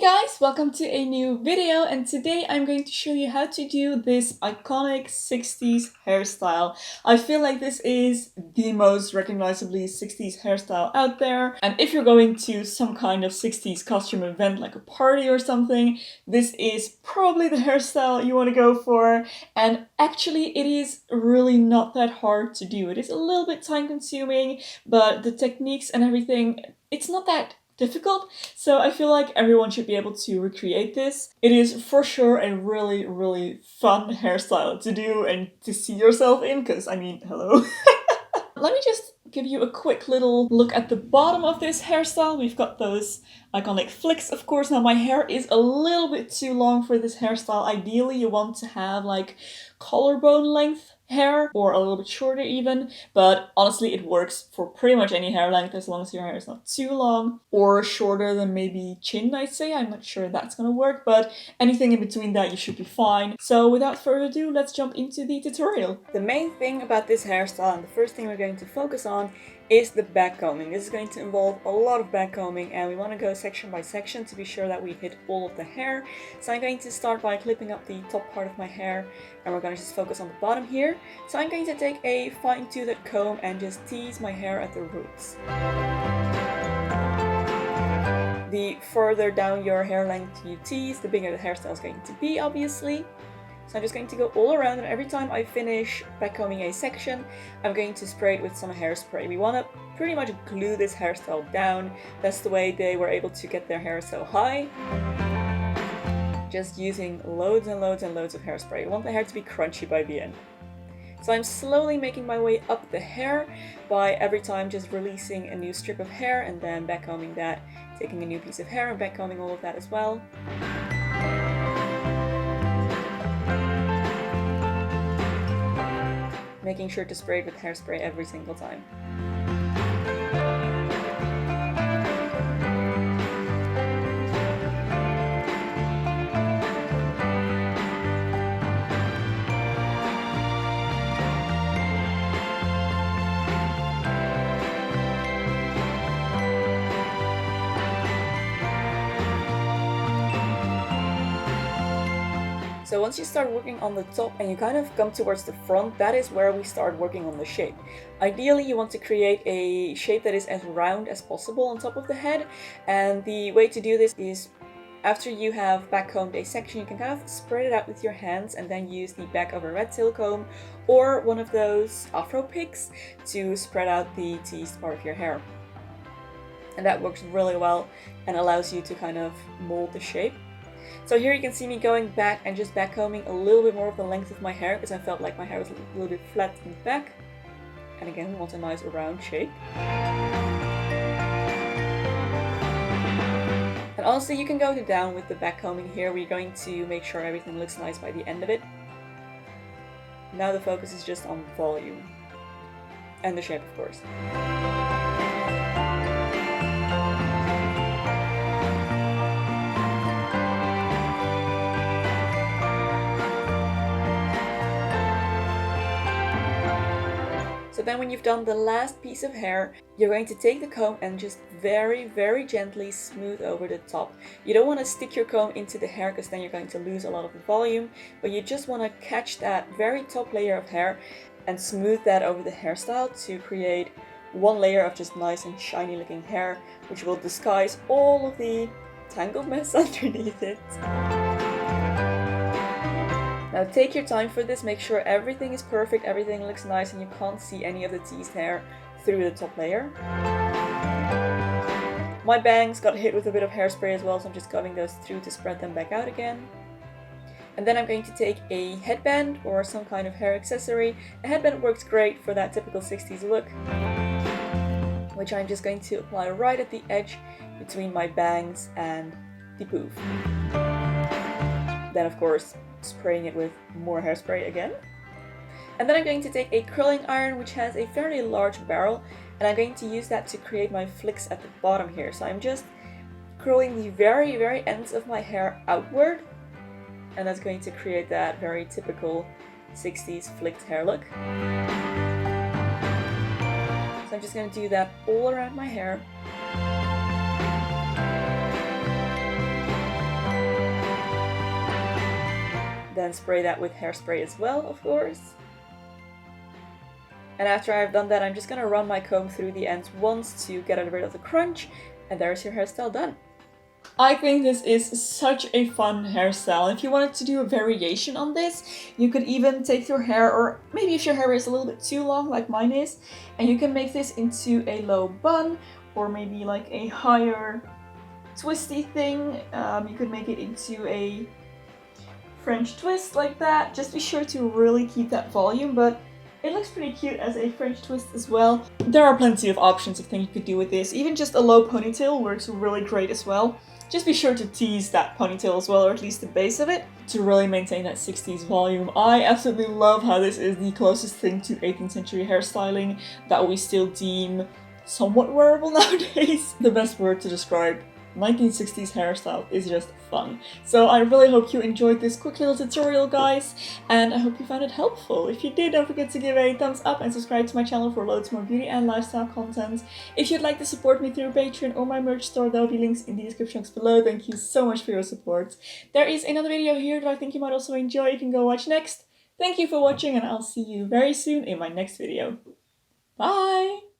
guys, welcome to a new video, and today I'm going to show you how to do this iconic 60s hairstyle. I feel like this is the most recognizably 60s hairstyle out there, and if you're going to some kind of 60s costume event like a party or something, this is probably the hairstyle you want to go for. And actually it is really not that hard to do. It is a little bit time consuming, but the techniques and everything, it's not that difficult, so I feel like everyone should be able to recreate this. It is for sure a really fun hairstyle to do and to see yourself in, because I mean, hello. Let me just give you a quick little look at the bottom of this hairstyle. We've got those iconic flicks, of course. Now my hair is a little bit too long for this hairstyle. Ideally you want to have like collarbone length hair, or a little bit shorter even, but honestly it works for pretty much any hair length as long as your hair is not too long or shorter than maybe chin, I'd say. I'm not sure that's gonna work, but anything in between that you should be fine. So without further ado, let's jump into the tutorial. The main thing about this hairstyle, and the first thing we're going to focus on, is the back combing. This is going to involve a lot of back combing, and we want to go section by section to be sure that we hit all of the hair. So I'm going to start by clipping up the top part of my hair, and we're going to just focus on the bottom here. So I'm going to take a fine-toothed comb and just tease my hair at the roots. The further down your hair length you tease, the bigger the hairstyle is going to be, obviously. So I'm just going to go all around, and every time I finish backcombing a section, I'm going to spray it with some hairspray. We want to pretty much glue this hairstyle down. That's the way they were able to get their hair so high. Just using loads and loads and loads of hairspray. We want the hair to be crunchy by the end. So I'm slowly making my way up the hair by every time just releasing a new strip of hair and then backcombing that, taking a new piece of hair and backcombing all of that as well. Making sure to spray it with hairspray every single time. So once you start working on the top and you kind of come towards the front, that is where we start working on the shape. Ideally you want to create a shape that is as round as possible on top of the head, and the way to do this is after you have backcombed a section, you can kind of spread it out with your hands and then use the back of a red tail comb or one of those afro picks to spread out the teased part of your hair. And that works really well and allows you to kind of mold the shape. So here you can see me going back and just backcombing a little bit more of the length of my hair, because I felt like my hair was a little bit flat in the back. And again, we want a nice round shape. And honestly, you can go down with the backcombing here. We're going to make sure everything looks nice by the end of it. Now the focus is just on volume. And the shape, of course. So then when you've done the last piece of hair, you're going to take the comb and just very gently smooth over the top. You don't want to stick your comb into the hair, because then you're going to lose a lot of the volume, but you just want to catch that very top layer of hair and smooth that over the hairstyle to create one layer of just nice and shiny looking hair, which will disguise all of the tangled mess underneath it. Now take your time for this, make sure everything is perfect, everything looks nice and you can't see any of the teased hair through the top layer. My bangs got hit with a bit of hairspray as well, so I'm just combing those through to spread them back out again. And then I'm going to take a headband or some kind of hair accessory. A headband works great for that typical 60s look, which I'm just going to apply right at the edge between my bangs and the poof. Then of course, spraying it with more hairspray again. And then I'm going to take a curling iron, which has a fairly large barrel, and I'm going to use that to create my flicks at the bottom here. So I'm just curling the very ends of my hair outward, and that's going to create that very typical 60s flicked hair look. So I'm just going to do that all around my hair. then spray that with hairspray as well, of course. And after I've done that, I'm just gonna run my comb through the ends once to get rid of the crunch, and there's your hairstyle done. I think this is such a fun hairstyle. If you wanted to do a variation on this, you could even take your hair, or maybe if your hair is a little bit too long like mine is, and you can make this into a low bun, or maybe like a higher twisty thing. You could make it into a French twist like that. Just be sure to really keep that volume, but it looks pretty cute as a French twist as well. There are plenty of options of things you could do with this. Even just a low ponytail works really great as well. Just be sure to tease that ponytail as well, or at least the base of it, to really maintain that 60s volume. I absolutely love how this is the closest thing to 18th century hairstyling that we still deem somewhat wearable nowadays. The best word to describe 1960s hairstyle is just fun. So I really hope you enjoyed this quick little tutorial, guys, and I hope you found it helpful. If you did, don't forget to give a thumbs up and subscribe to my channel for loads more beauty and lifestyle content. If you'd like to support me through Patreon or my merch store, there'll be links in the description box below. Thank you so much for your support. There is another video here that I think you might also enjoy. You can go watch next. Thank you for watching, and I'll see you very soon in my next video. Bye!